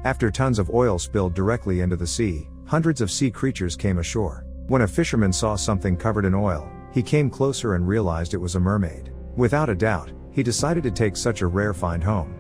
After tons of oil spilled directly into the sea, hundreds of sea creatures came ashore. When a fisherman saw something covered in oil, he came closer and realized it was a mermaid. Without a doubt, he decided to take such a rare find home.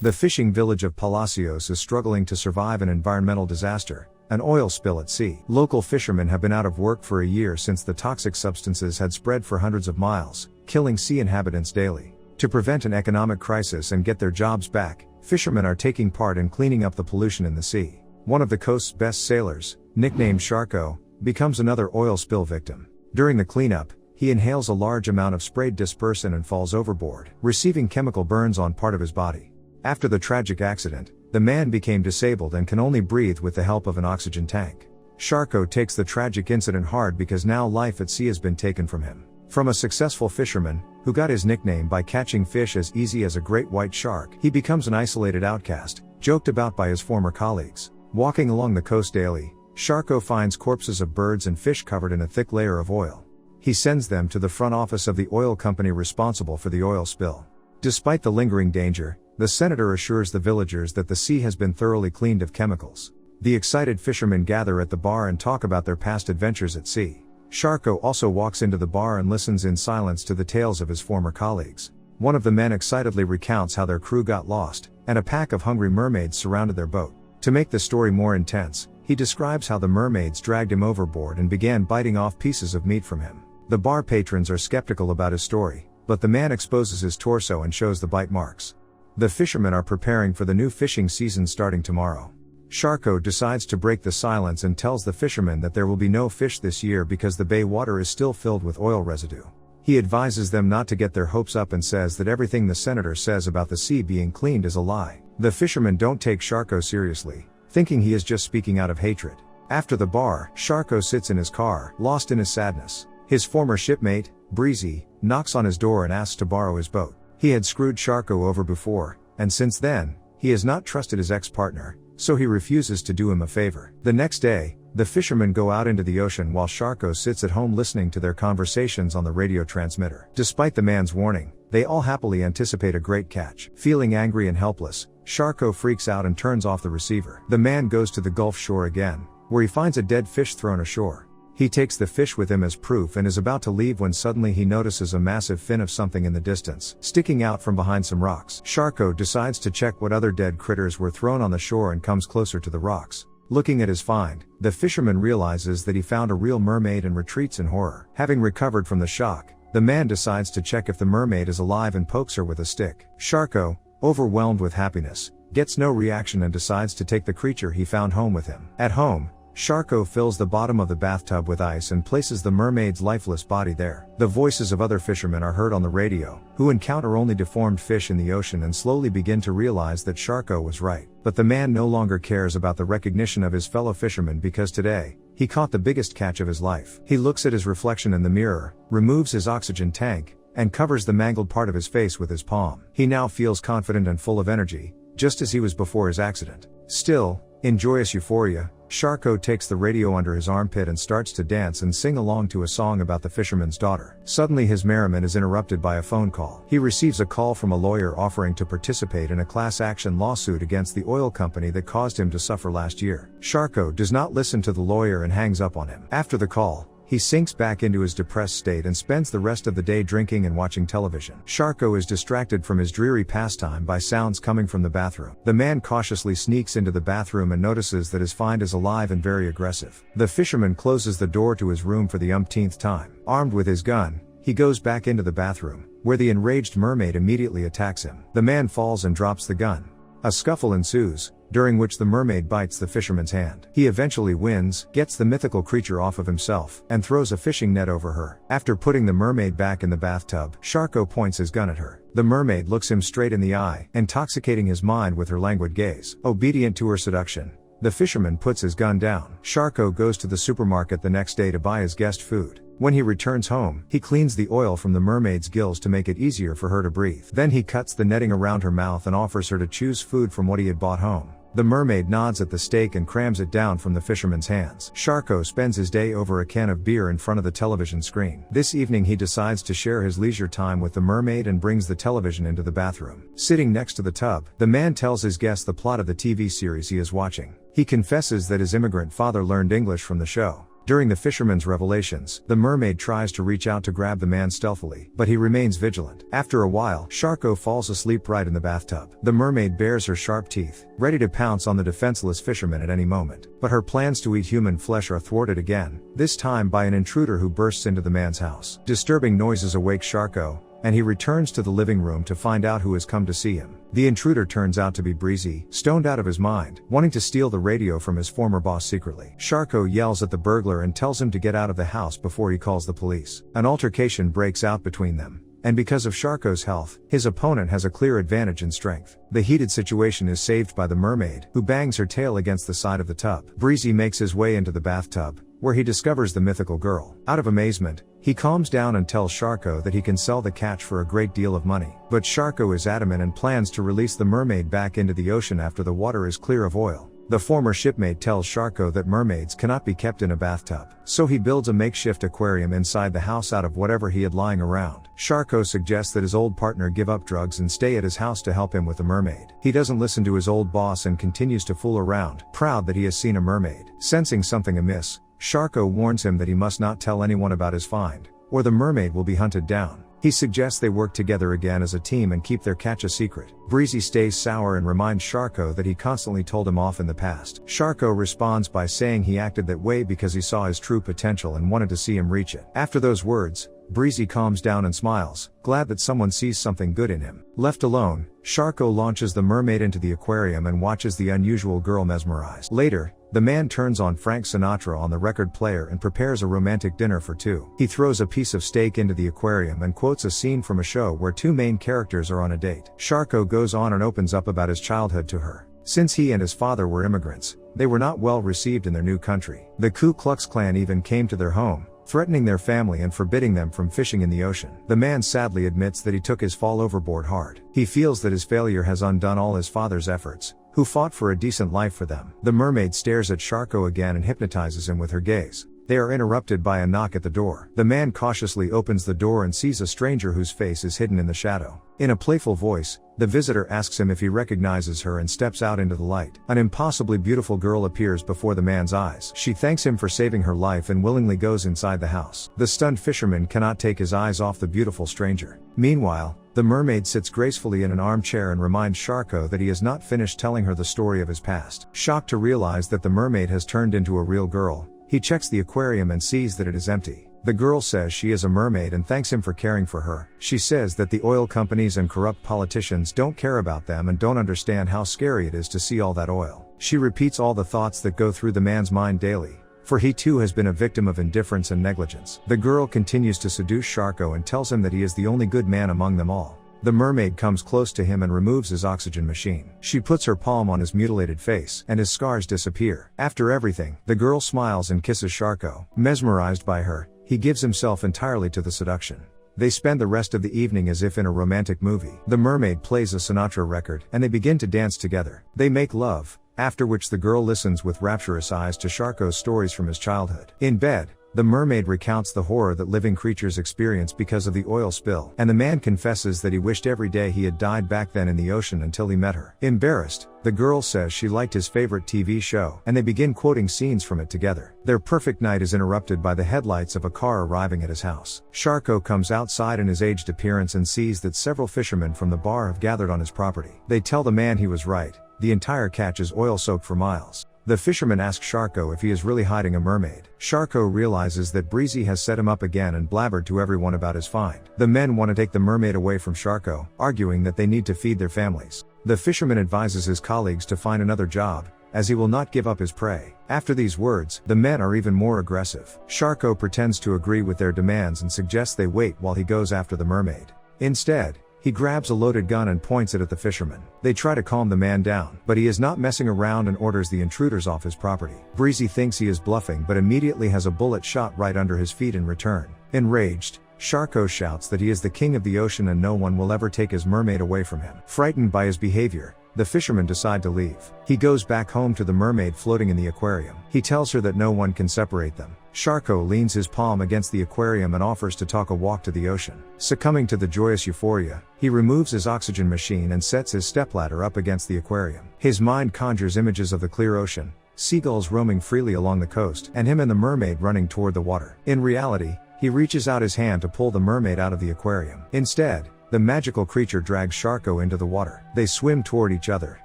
The fishing village of Palacios is struggling to survive an environmental disaster, an oil spill at sea. Local fishermen have been out of work for a year since the toxic substances had spread for hundreds of miles, killing sea inhabitants daily. To prevent an economic crisis and get their jobs back, fishermen are taking part in cleaning up the pollution in the sea. One of the coast's best sailors, nicknamed Sharko, becomes another oil spill victim. During the cleanup, he inhales a large amount of sprayed dispersant and falls overboard, receiving chemical burns on part of his body. After the tragic accident, the man became disabled and can only breathe with the help of an oxygen tank. Sharko takes the tragic incident hard because now life at sea has been taken from him. From a successful fisherman, who got his nickname by catching fish as easy as a great white shark, he becomes an isolated outcast, joked about by his former colleagues. Walking along the coast daily, Sharko finds corpses of birds and fish covered in a thick layer of oil. He sends them to the front office of the oil company responsible for the oil spill. Despite the lingering danger, the senator assures the villagers that the sea has been thoroughly cleaned of chemicals. The excited fishermen gather at the bar and talk about their past adventures at sea. Sharko also walks into the bar and listens in silence to the tales of his former colleagues. One of the men excitedly recounts how their crew got lost, and a pack of hungry mermaids surrounded their boat. To make the story more intense, he describes how the mermaids dragged him overboard and began biting off pieces of meat from him. The bar patrons are skeptical about his story, but the man exposes his torso and shows the bite marks. The fishermen are preparing for the new fishing season starting tomorrow. Sharko decides to break the silence and tells the fishermen that there will be no fish this year because the bay water is still filled with oil residue. He advises them not to get their hopes up and says that everything the senator says about the sea being cleaned is a lie. The fishermen don't take Sharko seriously, thinking he is just speaking out of hatred. After the bar, Sharko sits in his car, lost in his sadness. His former shipmate, Breezy, knocks on his door and asks to borrow his boat. He had screwed Sharko over before, and since then, he has not trusted his ex-partner, so he refuses to do him a favor. The next day, the fishermen go out into the ocean while Sharko sits at home listening to their conversations on the radio transmitter. Despite the man's warning, they all happily anticipate a great catch. Feeling angry and helpless, Sharko freaks out and turns off the receiver. The man goes to the Gulf shore again, where he finds a dead fish thrown ashore. He takes the fish with him as proof and is about to leave when suddenly he notices a massive fin of something in the distance, sticking out from behind some rocks. Sharko decides to check what other dead critters were thrown on the shore and comes closer to the rocks. Looking at his find, the fisherman realizes that he found a real mermaid and retreats in horror. Having recovered from the shock, the man decides to check if the mermaid is alive and pokes her with a stick. Sharko, overwhelmed with happiness, gets no reaction and decides to take the creature he found home with him. At home, Sharko fills the bottom of the bathtub with ice and places the mermaid's lifeless body there. The voices of other fishermen are heard on the radio, who encounter only deformed fish in the ocean and slowly begin to realize that Sharko was right. But the man no longer cares about the recognition of his fellow fishermen because today, he caught the biggest catch of his life. He looks at his reflection in the mirror, removes his oxygen tank, and covers the mangled part of his face with his palm. He now feels confident and full of energy, just as he was before his accident. Still, in joyous euphoria, Sharko takes the radio under his armpit and starts to dance and sing along to a song about the fisherman's daughter. Suddenly his merriment is interrupted by a phone call. He receives a call from a lawyer offering to participate in a class action lawsuit against the oil company that caused him to suffer last year. Sharko does not listen to the lawyer and hangs up on him. After the call, he sinks back into his depressed state and spends the rest of the day drinking and watching television. Sharko is distracted from his dreary pastime by sounds coming from the bathroom. The man cautiously sneaks into the bathroom and notices that his find is alive and very aggressive. The fisherman closes the door to his room for the umpteenth time. Armed with his gun, he goes back into the bathroom, where the enraged mermaid immediately attacks him. The man falls and drops the gun. A scuffle ensues, during which the mermaid bites the fisherman's hand. He eventually wins, gets the mythical creature off of himself, and throws a fishing net over her. After putting the mermaid back in the bathtub, Sharko points his gun at her. The mermaid looks him straight in the eye, intoxicating his mind with her languid gaze. Obedient to her seduction, the fisherman puts his gun down. Sharko goes to the supermarket the next day to buy his guest food. When he returns home, he cleans the oil from the mermaid's gills to make it easier for her to breathe. Then he cuts the netting around her mouth and offers her to choose food from what he had bought home. The mermaid nods at the steak and crams it down from the fisherman's hands. Sharko spends his day over a can of beer in front of the television screen. This evening he decides to share his leisure time with the mermaid and brings the television into the bathroom. Sitting next to the tub, the man tells his guest the plot of the TV series he is watching. He confesses that his immigrant father learned English from the show. During the fisherman's revelations, the mermaid tries to reach out to grab the man stealthily, but he remains vigilant. After a while, Sharko falls asleep right in the bathtub. The mermaid bares her sharp teeth, ready to pounce on the defenseless fisherman at any moment. But her plans to eat human flesh are thwarted again, this time by an intruder who bursts into the man's house. Disturbing noises awake Sharko, and he returns to the living room to find out who has come to see him. The intruder turns out to be Breezy, stoned out of his mind, wanting to steal the radio from his former boss secretly. Sharko yells at the burglar and tells him to get out of the house before he calls the police. An altercation breaks out between them, and because of Sharko's health, his opponent has a clear advantage in strength. The heated situation is saved by the mermaid, who bangs her tail against the side of the tub. Breezy makes his way into the bathtub, where he discovers the mythical girl. Out of amazement, he calms down and tells Sharko that he can sell the catch for a great deal of money. But Sharko is adamant and plans to release the mermaid back into the ocean after the water is clear of oil. The former shipmate tells Sharko that mermaids cannot be kept in a bathtub, so he builds a makeshift aquarium inside the house out of whatever he had lying around. Sharko suggests that his old partner give up drugs and stay at his house to help him with the mermaid. He doesn't listen to his old boss and continues to fool around, proud that he has seen a mermaid. Sensing something amiss, Sharko warns him that he must not tell anyone about his find, or the mermaid will be hunted down. He suggests they work together again as a team and keep their catch a secret. Breezy stays sour and reminds Sharko that he constantly told him off in the past. Sharko responds by saying he acted that way because he saw his true potential and wanted to see him reach it. After those words, Breezy calms down and smiles, glad that someone sees something good in him. Left alone, Sharko launches the mermaid into the aquarium and watches the unusual girl mesmerized. Later, the man turns on Frank Sinatra on the record player and prepares a romantic dinner for two. He throws a piece of steak into the aquarium and quotes a scene from a show where two main characters are on a date. Sharko goes on and opens up about his childhood to her. Since he and his father were immigrants, they were not well received in their new country. The Ku Klux Klan even came to their home, threatening their family and forbidding them from fishing in the ocean. The man sadly admits that he took his fall overboard hard. He feels that his failure has undone all his father's efforts, who fought for a decent life for them. The mermaid stares at Sharko again and hypnotizes him with her gaze. They are interrupted by a knock at the door. The man cautiously opens the door and sees a stranger whose face is hidden in the shadow. In a playful voice, the visitor asks him if he recognizes her and steps out into the light. An impossibly beautiful girl appears before the man's eyes. She thanks him for saving her life and willingly goes inside the house. The stunned fisherman cannot take his eyes off the beautiful stranger. Meanwhile, the mermaid sits gracefully in an armchair and reminds Sharko that he has not finished telling her the story of his past. Shocked to realize that the mermaid has turned into a real girl, he checks the aquarium and sees that it is empty. The girl says she is a mermaid and thanks him for caring for her. She says that the oil companies and corrupt politicians don't care about them and don't understand how scary it is to see all that oil. She repeats all the thoughts that go through the man's mind daily, for he too has been a victim of indifference and negligence. The girl continues to seduce Sharko and tells him that he is the only good man among them all. The mermaid comes close to him and removes his oxygen machine. She puts her palm on his mutilated face, and his scars disappear. After everything, the girl smiles and kisses Sharko. Mesmerized by her, he gives himself entirely to the seduction. They spend the rest of the evening as if in a romantic movie. The mermaid plays a Sinatra record, and they begin to dance together. They make love, after which the girl listens with rapturous eyes to Sharko's stories from his childhood. In bed, the mermaid recounts the horror that living creatures experience because of the oil spill, and the man confesses that he wished every day he had died back then in the ocean until he met her. Embarrassed, the girl says she liked his favorite TV show, and they begin quoting scenes from it together. Their perfect night is interrupted by the headlights of a car arriving at his house. Sharko comes outside in his aged appearance and sees that several fishermen from the bar have gathered on his property. They tell the man he was right, the entire catch is oil-soaked for miles. The fisherman asks Sharko if he is really hiding a mermaid. Sharko realizes that Breezy has set him up again and blabbered to everyone about his find. The men want to take the mermaid away from Sharko, arguing that they need to feed their families. The fisherman advises his colleagues to find another job, as he will not give up his prey. After these words, the men are even more aggressive. Sharko pretends to agree with their demands and suggests they wait while he goes after the mermaid. Instead, he grabs a loaded gun and points it at the fisherman. They try to calm the man down, but he is not messing around and orders the intruders off his property. Breezy thinks he is bluffing but immediately has a bullet shot right under his feet in return. Enraged, Sharko shouts that he is the king of the ocean and no one will ever take his mermaid away from him. Frightened by his behavior, The fishermen decide to leave. He goes back home to the mermaid floating in the aquarium. He tells her that no one can separate them. Sharko leans his palm against the aquarium and offers to talk a walk to the ocean. Succumbing to the joyous euphoria, he removes his oxygen machine and sets his stepladder up against the aquarium. His mind conjures images of the clear ocean, seagulls roaming freely along the coast, and him and the mermaid running toward the water. In reality, he reaches out his hand to pull the mermaid out of the aquarium. Instead, the magical creature drags Sharko into the water. They swim toward each other,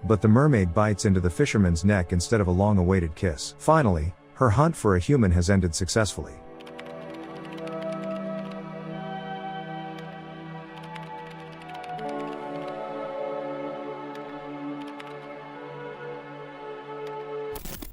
but the mermaid bites into the fisherman's neck instead of a long-awaited kiss. Finally, her hunt for a human has ended successfully.